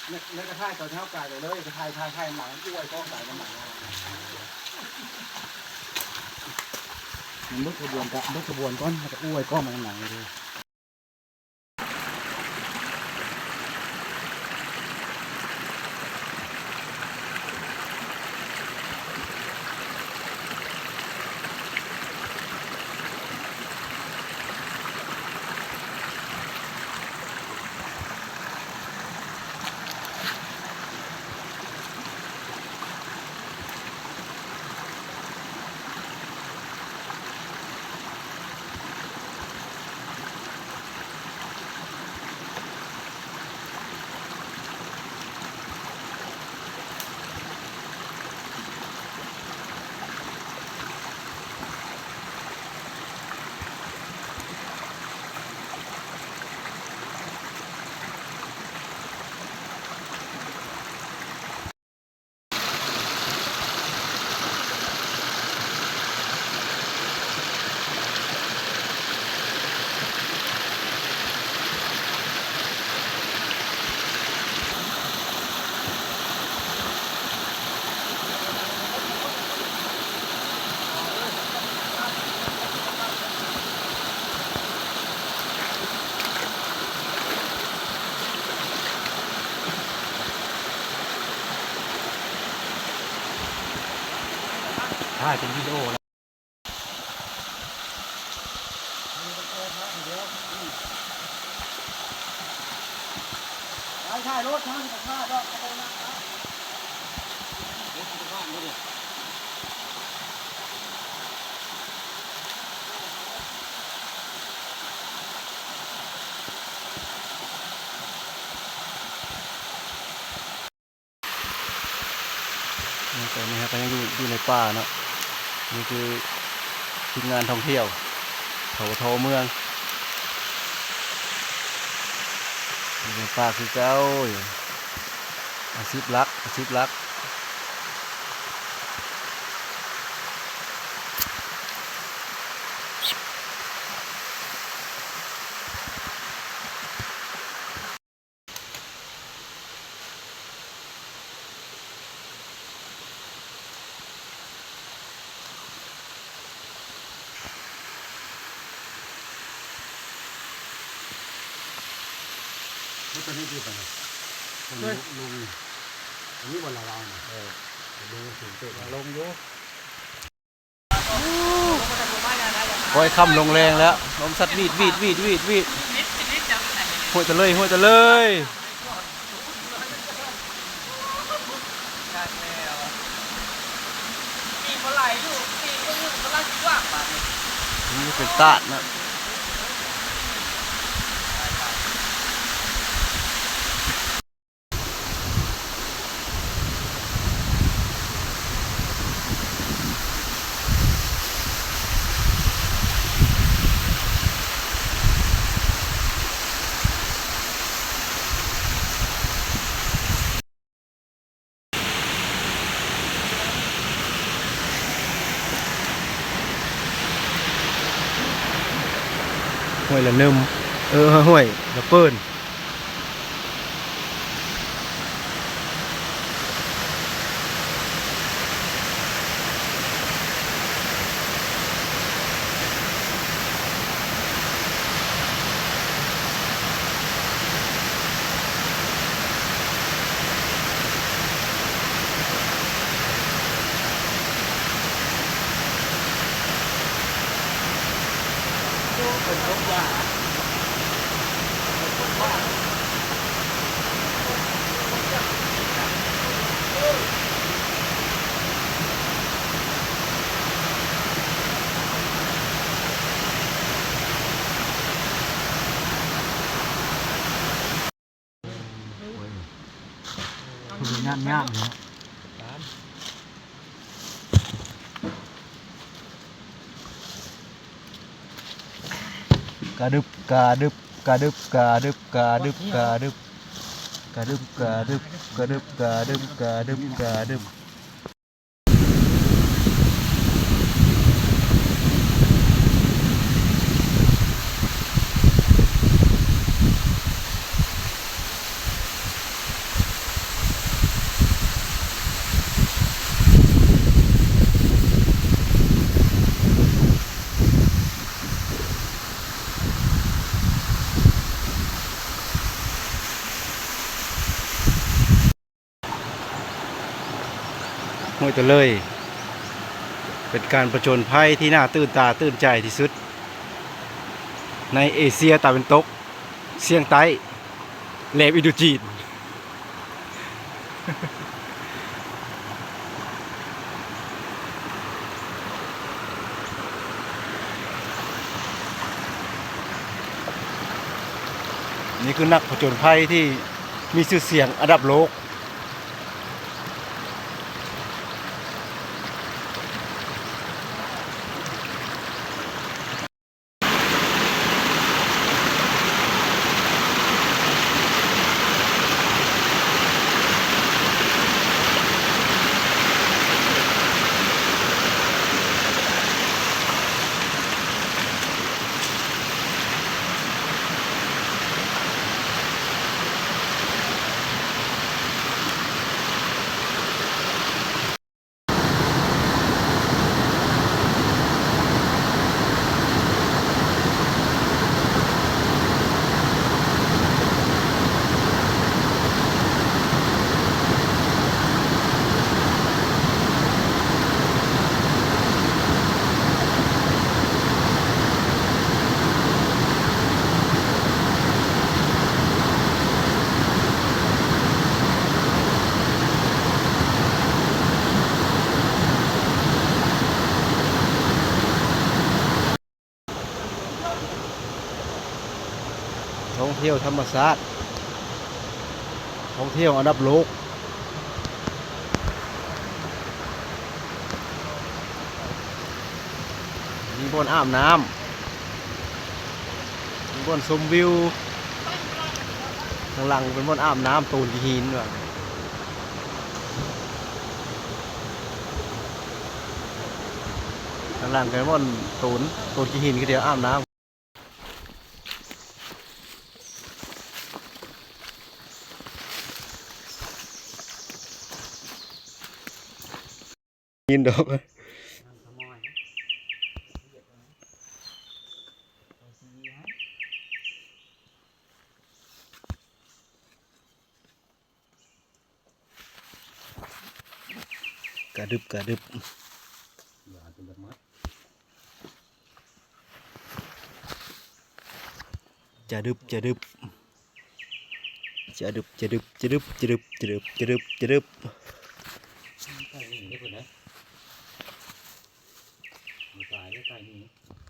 ในกระท่ายตอนเช้ากายเลยกระท่ายท่ายหนังกล้วยก็ใส่น้ำหนังมันลุกขบวนก้อนมันจะอ้วยก้อนมันหนังเลยถ่ายเป็นวิดีโอแล้วถ่ายรถถ่ายกับข้าก็เอาหน้าครับรถกับข้าไม่ได้ตอนนี้ครับก็ยังอยู่ในป่าเนาะนี่คือทีมงานท่องเที่ยวโถเมืองในป่าคือเจ้าอาชีพรักตัวนี้ดีไปนะลงอันนี้บนเราเนี่ยลงถึงเตะลงอยู่คอยค่ำลงแรงแล้วลมสัตว์วีดห้วยตะเลยนี่เป็นตาดนะห้วยละนึ่มห้วยละเปิ้นเป็นรถยาคืองามเนาะกระดึบ ห้วยตะเลยเป็นการประจนภัยที่น่าตื่นตาตื่นใจที่สุดในเอเชียตะวันตกเซียงใต้แหลมอินโดจีนนี่คือนักผจญภัยที่มีชื่อเสียงอันดับโลกท่องเที่ยวธรรมชาติท่องเที่ยวอันดับโลกมีบ่อนอาบน้ำมีบ่อนชมวิวข้างหลังเป็นบ่อนอาบน้ำตูนกีหินด้วยข้างหลังเป็นบ่อนตูนกีหินก็เดียวอาบน้ำยินดอกกระดึบกระดึบจะดึบจะดึบจะดึบจะดึบจะดึบจะดึบจะดึบจะดึบจะดึบใกล้นี่ได้ผลนะมีตายได้ใกล้นี่